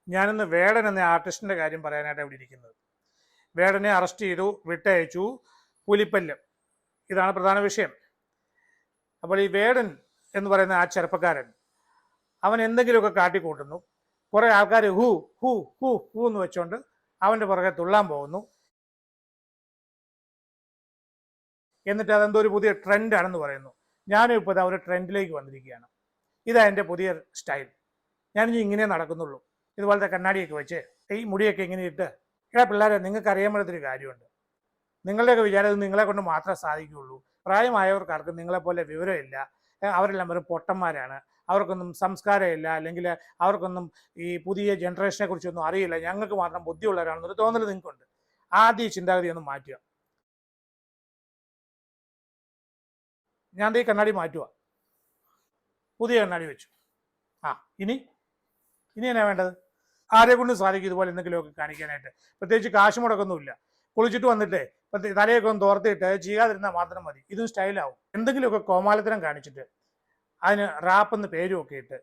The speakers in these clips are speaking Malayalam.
ഞാനിന്ന് വേടൻ എന്ന ആർട്ടിസ്റ്റിന്റെ കാര്യം പറയാനായിട്ട് ഇവിടെ ഇരിക്കുന്നത്. വേടനെ അറസ്റ്റ് ചെയ്തു, വിട്ടയച്ചു, പുലിപ്പല്ല്, ഇതാണ് പ്രധാന വിഷയം. അപ്പോൾ ഈ വേടൻ എന്ന് പറയുന്ന ആ ചെറുപ്പക്കാരൻ അവൻ എന്തെങ്കിലുമൊക്കെ കാട്ടിക്കൂട്ടുന്നു. കുറെ ആൾക്കാർ ഹൂ ഹൂ ഹൂ ഹൂ എന്ന് വെച്ചുകൊണ്ട് അവൻ്റെ പുറകെ തുള്ളാൻ പോകുന്നു. എന്നിട്ട് അതെന്തോ ഒരു പുതിയ ട്രെൻഡാണെന്ന് പറയുന്നു. ഞാനും ഇപ്പോൾ ഒരു ട്രെൻഡിലേക്ക് വന്നിരിക്കുകയാണ്. ഇതാ എൻ്റെ പുതിയ സ്റ്റൈൽ. ഞാനിനി ഇങ്ങനെ നടക്കുന്നുള്ളൂ. ഇതുപോലത്തെ കണ്ണാടിയൊക്കെ വെച്ച് ഈ മുടിയൊക്കെ ഇങ്ങനെ ഇട്ട്. പിള്ളേരെ, നിങ്ങൾക്ക് അറിയാൻ പറ്റാത്തൊരു കാര്യമുണ്ട്. നിങ്ങളുടെയൊക്കെ വിചാരം ഇത് നിങ്ങളെ കൊണ്ട് മാത്രമേ സാധിക്കുകയുള്ളൂ. പ്രായമായവർക്കാർക്ക് നിങ്ങളെപ്പോലെ വിവരമില്ല. അവരെല്ലാം വെറും പൊട്ടന്മാരാണ്. അവർക്കൊന്നും സംസ്കാരമില്ല, അല്ലെങ്കിൽ അവർക്കൊന്നും ഈ പുതിയ ജനറേഷനെ കുറിച്ചൊന്നും അറിയില്ല. ഞങ്ങൾക്ക് മാത്രം ബുദ്ധിയുള്ളവരാണെന്നൊരു തോന്നൽ നിങ്ങൾക്കുണ്ട്. ആദ്യം ഈ ചിന്താഗതി ഒന്ന് മാറ്റുക. ഞാൻ ഈ കണ്ണാടി മാറ്റുക, പുതിയ കണ്ണാടി വെച്ചു. ഇനി എന്നാ വേണ്ടത്? ആരെ കൊണ്ടും സാധിക്കും ഇതുപോലെ എന്തെങ്കിലുമൊക്കെ കാണിക്കാനായിട്ട്. പ്രത്യേകിച്ച് കാശ് മുടക്കൊന്നുമില്ല. കുളിച്ചിട്ട് വന്നിട്ട് തലയൊക്കെ ഒന്ന് തോർത്തിട്ട് ചെയ്യാതിരുന്നാൽ മാത്രം മതി. ഇതും സ്റ്റൈലാവും. എന്തെങ്കിലുമൊക്കെ കോമാളിത്തരം കാണിച്ചിട്ട് അതിന് റാപ്പെന്ന് പേരും ഒക്കെ ഇട്ട്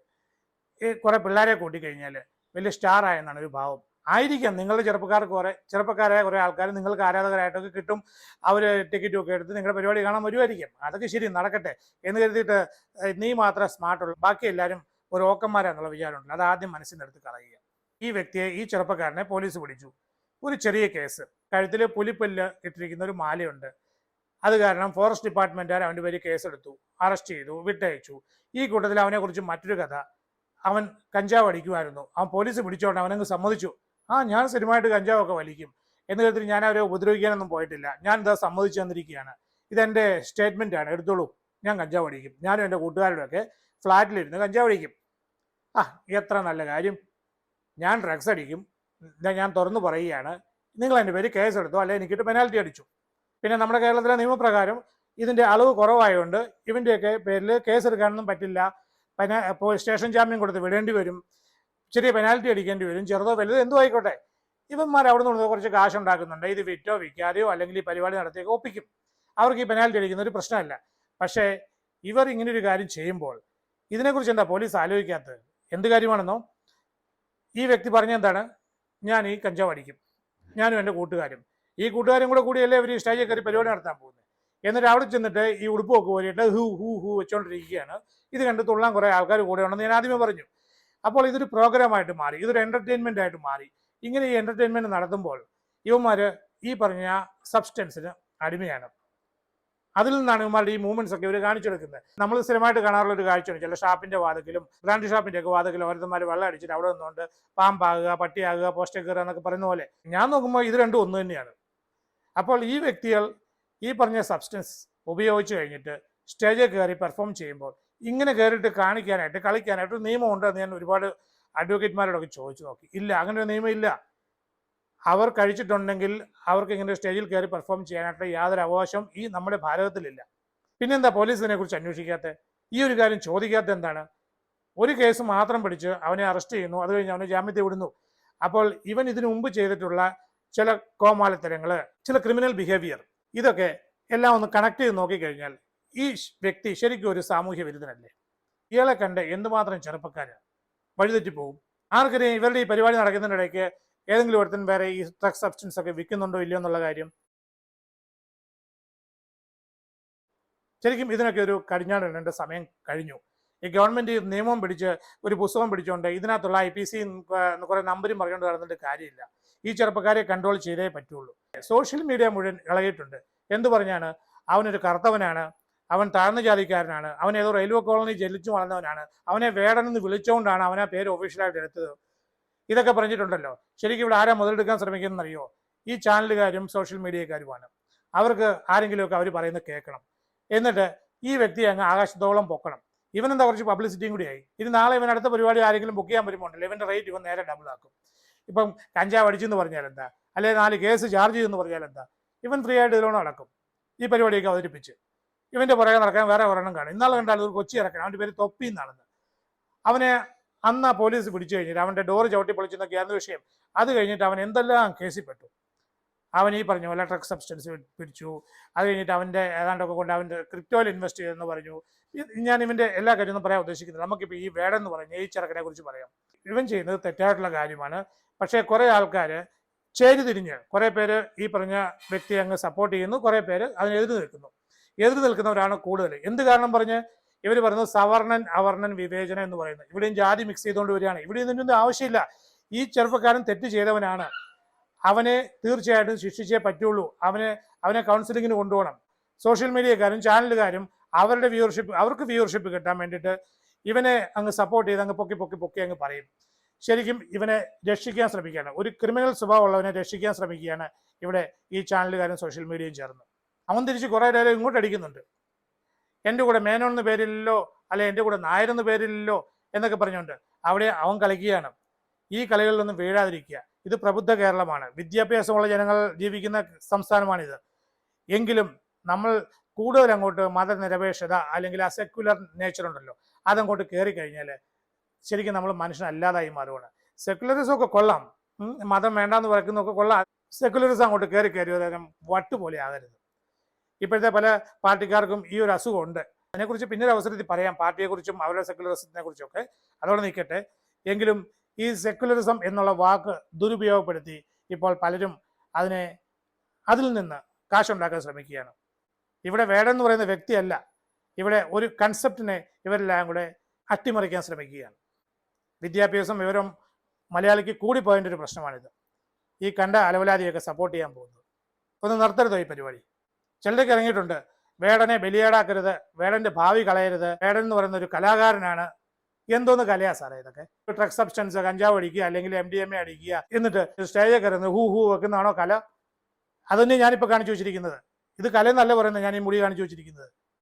കുറെ പിള്ളേരെ കൂട്ടിക്കഴിഞ്ഞാൽ വലിയ സ്റ്റാർ ആയെന്നാണ് ഒരു ഭാവം. ആയിരിക്കാം, നിങ്ങളുടെ ചെറുപ്പക്കാരായ കുറെ ആൾക്കാർ നിങ്ങൾക്ക് ആരാധകരായിട്ടൊക്കെ കിട്ടും. അവർ ടിക്കറ്റും ഒക്കെ എടുത്ത് നിങ്ങളുടെ പരിപാടി കാണാൻ വരുമായിരിക്കും. അതൊക്കെ ശരി, നടക്കട്ടെ എന്ന് കരുതിയിട്ട് നീ മാത്രം സ്മാർട്ടുള്ളൂ, ബാക്കി എല്ലാവരും ഒരു ഓക്കന്മാരാന്നുള്ള വിചാരമുണ്ട്. അത് ആദ്യം മനസ്സിനെടുത്ത് കളയുക. ഈ വ്യക്തിയെ, ഈ ചെറുപ്പക്കാരനെ പോലീസ് പിടിച്ചു. ഒരു ചെറിയ കേസ്. കഴുത്തിൽ പുലിപ്പല്ല് ഇട്ടിരിക്കുന്ന ഒരു മാലയുണ്ട്. അത് കാരണം ഫോറസ്റ്റ് ഡിപ്പാർട്ട്മെൻറ്റുകാർ അവൻ്റെ പേര് കേസെടുത്തു, അറസ്റ്റ് ചെയ്തു, വിട്ടയച്ചു. ഈ കൂട്ടത്തിൽ അവനെക്കുറിച്ച് മറ്റൊരു കഥ. അവൻ കഞ്ചാവ് അടിക്കുമായിരുന്നു. അവൻ പോലീസ് പിടിച്ചോണ്ട് അവനങ്ങ് സമ്മതിച്ചു. ഞാൻ സ്ഥിരമായിട്ട് കഞ്ചാവൊക്കെ വലിക്കും എന്ന് കരുതി ഞാൻ അവരെ ഉപദ്രവിക്കാനൊന്നും പോയിട്ടില്ല. ഞാൻ ഇതാ സമ്മതിച്ചു തന്നിരിക്കുകയാണ്. ഇതെൻ്റെ സ്റ്റേറ്റ്മെൻ്റ് ആണ്, എടുത്തോളൂ. ഞാൻ കഞ്ചാവ് അടിക്കും. ഞാനും എൻ്റെ കൂട്ടുകാരുടെയൊക്കെ ഫ്ലാറ്റിലിരുന്ന് കഞ്ചാവ് അടിക്കും. എത്ര നല്ല കാര്യം. ഞാൻ ഡ്രഗ്സ് അടിക്കും, ഞാൻ തുറന്നു പറയുകയാണ്. നിങ്ങൾ എൻ്റെ പേര് കേസെടുത്തോ, അല്ലെങ്കിൽ എനിക്കിട്ട് പെനാൽറ്റി അടിച്ചു. പിന്നെ നമ്മുടെ കേരളത്തിലെ നിയമപ്രകാരം ഇതിൻ്റെ അളവ് കുറവായതുകൊണ്ട് ഇവൻ്റെയൊക്കെ പേരിൽ കേസെടുക്കാനൊന്നും പറ്റില്ല. സ്റ്റേഷൻ ജാമ്യം കൊടുത്ത് വിടേണ്ടി വരും, ചെറിയ പെനാൽറ്റി അടിക്കേണ്ടി വരും. ചെറുതോ വലുതോ എന്തോ ആയിക്കോട്ടെ, ഇവന്മാർ അവിടെ നിന്ന് കുറച്ച് കാശ് ഉണ്ടാക്കുന്നുണ്ട്. ഇത് വിറ്റോ വിൽക്കാതെയോ അല്ലെങ്കിൽ ഈ പരിപാടി നടത്തിയൊക്കെ ഒപ്പിക്കും. അവർക്ക് ഈ പെനാൽറ്റി അടിക്കുന്ന ഒരു പ്രശ്നമല്ല. പക്ഷേ ഇവർ ഇങ്ങനൊരു കാര്യം ചെയ്യുമ്പോൾ ഇതിനെക്കുറിച്ച് എന്താ പോലീസ് ആലോചിക്കാത്തത്? എന്ത് കാര്യമാണെന്നോ? ഈ വ്യക്തി പറഞ്ഞെന്താണ്? ഞാൻ ഈ കഞ്ചാവ് അടിക്കും, ഞാനും എൻ്റെ കൂട്ടുകാരും. ഈ കൂട്ടുകാരും കൂടിയല്ലേ ഇവർ ഈ സ്റ്റേജിൽ കയറി പരിപാടി നടത്താൻ പോകുന്നത്. എന്നിട്ട് അവിടെ ചെന്നിട്ട് ഈ ഉടുപ്പൊക്കെ പോയിട്ട് ഹൂ ഹൂ ഹൂ വെച്ചുകൊണ്ടിരിക്കുകയാണ്. ഇത് കണ്ട് തുള്ളാൻ കുറേ ആൾക്കാർ കൂടെ ഉണ്ടെന്ന് ഞാൻ ആദ്യമേ പറഞ്ഞു. അപ്പോൾ ഇതൊരു പ്രോഗ്രാമായിട്ട് മാറി, ഇതൊരു എൻ്റർടൈൻമെൻ്റ് ആയിട്ട് മാറി. ഇങ്ങനെ ഈ എൻ്റർടൈൻമെൻറ്റ് നടത്തുമ്പോൾ ഇവന്മാർ ഈ പറഞ്ഞ സബ്സ്റ്റൻസിന് അടിമയാണ്. അതിൽ നിന്നാണ് ഇവന്മാരുടെ ഈ മൂവ്മെന്റ്സ് ഒക്കെ ഇവർ കാണിച്ചെടുക്കുന്നത്. നമ്മൾ സ്ഥിരമായിട്ട് കാണാറുള്ള ഒരു കാഴ്ചയാണ്. ചില ഷാപ്പിന്റെ വാതിക്കലും ബ്രാൻഡ് ഷാപ്പിന്റെ ഒക്കെ വാതിക്കലും ഓരോരുത്തന്മാർ വെള്ളം അടിച്ചിട്ട് അവിടെ നിന്നുകൊണ്ട് പാമ്പാകുക, പട്ടിയാകുക, പോസ്റ്റർ കയറുക എന്നൊക്കെ പറയുന്ന പോലെ. ഞാൻ നോക്കുമ്പോൾ ഇത് രണ്ടും ഒന്ന് തന്നെയാണ്. അപ്പോൾ ഈ വ്യക്തികൾ ഈ പറഞ്ഞ സബ്സ്റ്റൻസ് ഉപയോഗിച്ച് കഴിഞ്ഞിട്ട് സ്റ്റേജിൽ കയറി പെർഫോം ചെയ്യുമ്പോൾ ഇങ്ങനെ കയറിയിട്ട് കാണിക്കാനായിട്ട് കളിക്കാനായിട്ട് ഒരു നിയമമുണ്ട് എന്ന് ഞാൻ ഒരുപാട് അഡ്വക്കേറ്റ്മാരോടൊക്കെ ചോദിച്ചു നോക്കി. ഇല്ല, അങ്ങനെ ഒരു നിയമം ഇല്ല. അവർ കഴിച്ചിട്ടുണ്ടെങ്കിൽ അവർക്ക് ഇങ്ങനെ സ്റ്റേജിൽ കയറി പെർഫോം ചെയ്യാനായിട്ടുള്ള യാതൊരു അവകാശവും ഈ നമ്മുടെ ഭാരതത്തിലില്ല. പിന്നെന്താ പോലീസ് ഇതിനെക്കുറിച്ച് അന്വേഷിക്കാത്തത്? ഈ ഒരു കാര്യം ചോദിക്കാത്ത എന്താണ്? ഒരു കേസ് മാത്രം പിടിച്ച് അവനെ അറസ്റ്റ് ചെയ്യുന്നു, അത് കഴിഞ്ഞ് അവനെ ജാമ്യത്തിൽ വിടുന്നു. അപ്പോൾ ഇവൻ ഇതിനു മുമ്പ് ചെയ്തിട്ടുള്ള ചില കോമാളിത്തരങ്ങൾ, ചില ക്രിമിനൽ ബിഹേവിയർ, ഇതൊക്കെ എല്ലാം ഒന്ന് കണക്ട് ചെയ്ത് നോക്കിക്കഴിഞ്ഞാൽ ഈ വ്യക്തി ശരിക്കും ഒരു സാമൂഹ്യ വിരുദ്ധനല്ലേ? ഇയാളെ കണ്ട് എന്തുമാത്രം ചെറുപ്പക്കാര് വഴിതെറ്റിപ്പോവും. ആർക്കറിയാം ഇവരുടെ ഈ പരിപാടി നടക്കുന്നതിനിടയ്ക്ക് ഏതെങ്കിലും ഒരുത്തൻ വേറെ ഈ ഡ്രഗ്സ് സബ്സ്റ്റൻസ് ഒക്കെ വിൽക്കുന്നുണ്ടോ ഇല്ലയോ എന്നുള്ള കാര്യം. ശരിക്കും ഇതിനൊക്കെ ഒരു കടിഞ്ഞാണിടേണ്ട സമയം കഴിഞ്ഞു. ഈ ഗവൺമെന്റ് നിയമം പിടിച്ച് ഒരു പുസ്തകം പിടിച്ചുകൊണ്ട് ഇതിനകത്തുള്ള IPC കുറെ നമ്പരും പറഞ്ഞുകൊണ്ട് നടന്നിട്ട് കാര്യമില്ല. ഈ ചെറുപ്പക്കാരെ കൺട്രോൾ ചെയ്തേ പറ്റുള്ളൂ. സോഷ്യൽ മീഡിയ മുഴുവൻ ഇളകിയിട്ടുണ്ട്. എന്തു പറഞ്ഞാണ്? അവനൊരു കറുത്തവനാണ്, അവൻ താഴ്ന്ന ജാതിക്കാരനാണ്, അവൻ ഏതോ റെയിൽവേ കോളനി ജനിച്ചു വളർന്നവനാണ്, അവനെ വേടനെന്ന് വിളിച്ചുകൊണ്ടാണ് അവൻ ആ പേര് ഒഫീഷ്യലായിട്ട് എടുത്തത്. ഇതൊക്കെ പറഞ്ഞിട്ടുണ്ടല്ലോ. ശരിക്കും ഇവിടെ ആരാ മുതലെടുക്കാൻ ശ്രമിക്കുന്നതെന്നറിയോ? ഈ ചാനലുകാരും സോഷ്യൽ മീഡിയക്കാരുമാണ്. അവർക്ക് ആരെങ്കിലുമൊക്കെ അവർ പറയുന്നത് കേൾക്കണം. എന്നിട്ട് ഈ വ്യക്തിയെ അങ്ങ് ആകാശത്തോളം പൊക്കണം. ഇവനെന്താ കുറച്ച് പബ്ലിസിറ്റിയും കൂടിയായി. ഇനി നാളെ ഇവൻ അടുത്ത പരിപാടി ആരെങ്കിലും ബുക്ക് ചെയ്യാൻ വരുമ്പോണ്ടല്ലോ, ഇവൻ്റെ റേറ്റ് ഇവൻ നേരെ ഡബിൾ ആക്കും. ഇപ്പം കഞ്ചാവ് അടിച്ചെന്ന് പറഞ്ഞാൽ എന്താ, അല്ലെങ്കിൽ 4 കേസ് ചാർജ് ചെയ്തെന്ന് പറഞ്ഞാൽ എന്താ? ഇവൻ ഫ്രീ ആയിട്ട് ഇതിലോണം നടക്കും. ഈ പരിപാടിയൊക്കെ അവതരിപ്പിച്ച് ഇവൻ്റെ പുറകെ നടക്കാൻ വേറെ ഒരെണ്ണം കാണും. ഇന്നാൾ കണ്ടാലും ഒരു കൊച്ചി ഇറക്കണം, അവൻ്റെ പേര് തൊപ്പി എന്നാണെന്ന്. അവനെ അന്ന് ആ പോലീസ് പിടിച്ചു കഴിഞ്ഞിട്ട് അവൻ്റെ ഡോറ് ചവിട്ടി പൊളിച്ചെന്നൊക്കെയായിരുന്നു വിഷയം. അത് കഴിഞ്ഞിട്ട് അവൻ എന്തെല്ലാം കേസിൽ പെട്ടു. അവൻ ഈ പറഞ്ഞ പോലെ ഡ്രഗ് സബ്സ്റ്റൻസ് പിടിച്ചു. അത് കഴിഞ്ഞിട്ട് അവൻ്റെ ഏതാണ്ടൊക്കെ കൊണ്ട് അവൻ്റെ ക്രിപ്റ്റോയിൽ ഇൻവെസ്റ്റ് ചെയ്തെന്ന് പറഞ്ഞു. ഞാൻ ഇവൻ്റെ എല്ലാ കാര്യമൊന്നും പറയാൻ ഉദ്ദേശിക്കുന്നില്ല. നമുക്കിപ്പോൾ ഈ വേടൻ എന്ന് പറഞ്ഞ ഈ ചെറുക്കനെ കുറിച്ച് പറയാം. ഇവൻ ചെയ്യുന്നത് തെറ്റായിട്ടുള്ള കാര്യമാണ്. പക്ഷേ കുറേ ആൾക്കാർ ചേരിതിരിഞ്ഞ് കുറേ പേര് ഈ പറഞ്ഞ വ്യക്തിയെ അങ്ങ് സപ്പോർട്ട് ചെയ്യുന്നു, കുറേ പേര് അതിന് എതിര് നിൽക്കുന്നു. എതിര് നിൽക്കുന്നവരാണ് കൂടുതൽ. എന്ത് കാരണം പറഞ്ഞ് ഇവർ പറയുന്നത് സവർണൻ അവർണൻ വിവേചനം എന്ന് പറയുന്നത്. ഇവിടെയും ജാതി മിക്സ് ചെയ്തുകൊണ്ട് വരികയാണ്. ഇവിടെ ഇതിൻ്റെ ആവശ്യമില്ല. ഈ ചെറുപ്പക്കാരൻ തെറ്റ് ചെയ്തവനാണ്. അവനെ തീർച്ചയായിട്ടും ശിക്ഷിച്ചേ പറ്റുള്ളൂ. അവനെ കൗൺസിലിങ്ങിന് കൊണ്ടുപോകണം. സോഷ്യൽ മീഡിയക്കാരും ചാനലുകാരും അവർക്ക് വ്യൂവർഷിപ്പ് കിട്ടാൻ വേണ്ടിയിട്ട് ഇവനെ അങ്ങ് സപ്പോർട്ട് ചെയ്ത് അങ്ങ് പൊക്കി അങ്ങ് പറയും. ശരിക്കും ഇവനെ രക്ഷിക്കാൻ ശ്രമിക്കുകയാണ്. ഒരു ക്രിമിനൽ സ്വഭാവമുള്ളവനെ രക്ഷിക്കാൻ ശ്രമിക്കുകയാണ് ഇവിടെ ഈ ചാനലുകാരും സോഷ്യൽ മീഡിയയും ചേർന്ന്. അവൻ തിരിച്ച് കുറേ ഡയലോഗ് ഇങ്ങോട്ട് അടിക്കുന്നുണ്ട്. എൻ്റെ കൂടെ മേനോൻ എന്ന് പേരില്ലല്ലോ, അല്ലെ എൻ്റെ കൂടെ നായരെന്ന് പേരില്ലല്ലോ എന്നൊക്കെ പറഞ്ഞുകൊണ്ട് അവിടെ അവൻ കളിക്കുകയാണ്. ഈ കളികളിലൊന്നും വീഴാതിരിക്കുക. ഇത് പ്രബുദ്ധ കേരളമാണ്, വിദ്യാഭ്യാസമുള്ള ജനങ്ങൾ ജീവിക്കുന്ന സംസ്ഥാനമാണിത്. എങ്കിലും നമ്മൾ കൂടുതൽ അങ്ങോട്ട് മതനിരപേക്ഷത അല്ലെങ്കിൽ ആ സെക്യുലർ നേച്ചർ ഉണ്ടല്ലോ, അതങ്ങോട്ട് കയറി കഴിഞ്ഞാൽ ശരിക്കും നമ്മൾ മനുഷ്യനല്ലാതായി മാറുകയാണ്. സെക്യുലറിസം ഒക്കെ കൊള്ളാം, മതം വേണ്ടാന്ന് പറയുന്നതൊക്കെ കൊള്ളാം. സെക്യുലറിസം അങ്ങോട്ട് കയറി ഒരു വട്ടുപോലെ ആകരുത്. ഇപ്പോഴത്തെ പല പാർട്ടിക്കാർക്കും ഈ ഒരു അസുഖമുണ്ട്. അതിനെക്കുറിച്ച് പിന്നീട് അവസരത്തിൽ പറയാം, പാർട്ടിയെക്കുറിച്ചും അവരുടെ സെക്യുലറിസത്തിനെ കുറിച്ചൊക്കെ. അതോടെ നിൽക്കട്ടെ. എങ്കിലും ഈ സെക്യുലറിസം എന്നുള്ള വാക്ക് ദുരുപയോഗപ്പെടുത്തി ഇപ്പോൾ പലരും അതിൽ നിന്ന് കാശുണ്ടാക്കാൻ ശ്രമിക്കുകയാണ്. ഇവിടെ വേടൻ എന്ന് പറയുന്ന വ്യക്തിയല്ല, ഇവിടെ ഒരു കൺസെപ്റ്റിനെ ഇവരെല്ലാം കൂടെ അട്ടിമറിക്കാൻ ശ്രമിക്കുകയാണ്. വിദ്യാഭ്യാസം വിവരം മലയാളിക്ക് കൂടിപ്പോയതിൻ്റെ ഒരു പ്രശ്നമാണിത്. ഈ കണ്ട അലവലാതിയൊക്കെ സപ്പോർട്ട് ചെയ്യാൻ പോകുന്നത് ഒന്ന് നിർത്തരുതോ ഈ പരിപാടി? ചിലരൊക്കെ ഇറങ്ങിയിട്ടുണ്ട്, വേടനെ ബലിയേടാക്കരുത്, വേടൻ്റെ ഭാവി കളയരുത്, വേടൻ എന്ന് പറയുന്ന ഒരു കലാകാരനാണ്. എന്തോന്ന് കലയാ സാറേ ഇതൊക്കെ? ഡ്രഗ് സബ്സ്റ്റൻസ് കഞ്ചാവ് അടിക്കുക അല്ലെങ്കിൽ MDMA അടിക്കുക, എന്നിട്ട് സ്റ്റേജിൽ കയറുന്നത് ഹൂ വെക്കുന്നതാണോ കല? അതന്നെ ഞാനിപ്പോൾ കാണിച്ചു വെച്ചിരിക്കുന്നത്. ഇത് കലയെന്നല്ല പറയുന്നത്, ഞാൻ ഈ മുടി കാണിച്ചു വെച്ചിരിക്കുന്നത്.